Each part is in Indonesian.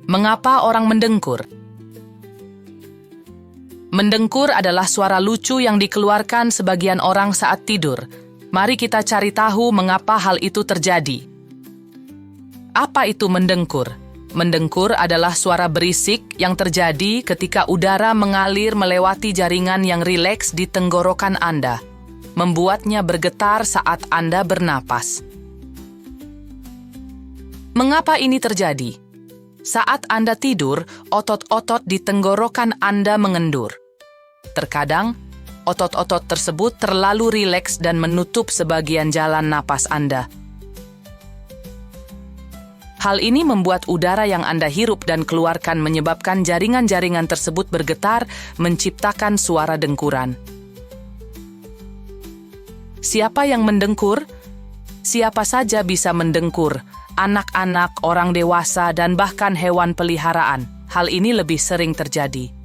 Mengapa orang mendengkur? Mendengkur adalah suara lucu yang dikeluarkan sebagian orang saat tidur. Mari kita cari tahu mengapa hal itu terjadi. Apa itu mendengkur? Mendengkur adalah suara berisik yang terjadi ketika udara mengalir melewati jaringan yang rileks di tenggorokan Anda, membuatnya bergetar saat Anda bernapas. Mengapa ini terjadi? Saat Anda tidur, otot-otot di tenggorokan Anda mengendur. Terkadang, otot-otot tersebut terlalu rileks dan menutup sebagian jalan napas Anda. Hal ini membuat udara yang Anda hirup dan keluarkan menyebabkan jaringan-jaringan tersebut bergetar, menciptakan suara dengkuran. Siapa yang mendengkur? Siapa saja bisa mendengkur. Anak-anak, orang dewasa, dan bahkan hewan peliharaan. Hal ini lebih sering terjadi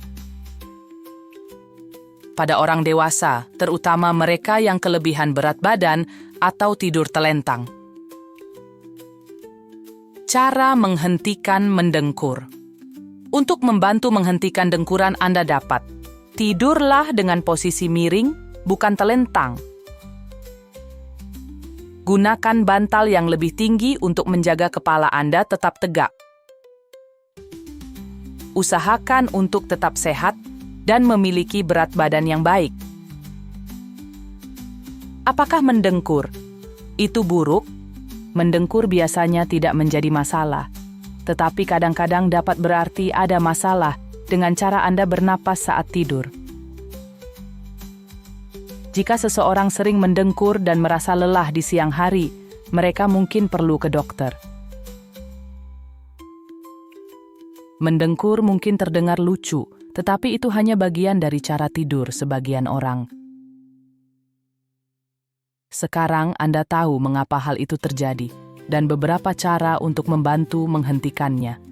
pada orang dewasa, terutama mereka yang kelebihan berat badan atau tidur telentang. Cara menghentikan mendengkur. Untuk membantu menghentikan dengkuran Anda dapat tidurlah dengan posisi miring, bukan telentang. Gunakan bantal yang lebih tinggi untuk menjaga kepala Anda tetap tegak. Usahakan untuk tetap sehat dan memiliki berat badan yang baik. Apakah mendengkur itu buruk? Mendengkur biasanya tidak menjadi masalah, tetapi kadang-kadang dapat berarti ada masalah dengan cara Anda bernapas saat tidur. Jika seseorang sering mendengkur dan merasa lelah di siang hari, mereka mungkin perlu ke dokter. Mendengkur mungkin terdengar lucu, tetapi itu hanya bagian dari cara tidur sebagian orang. Sekarang Anda tahu mengapa hal itu terjadi dan beberapa cara untuk membantu menghentikannya.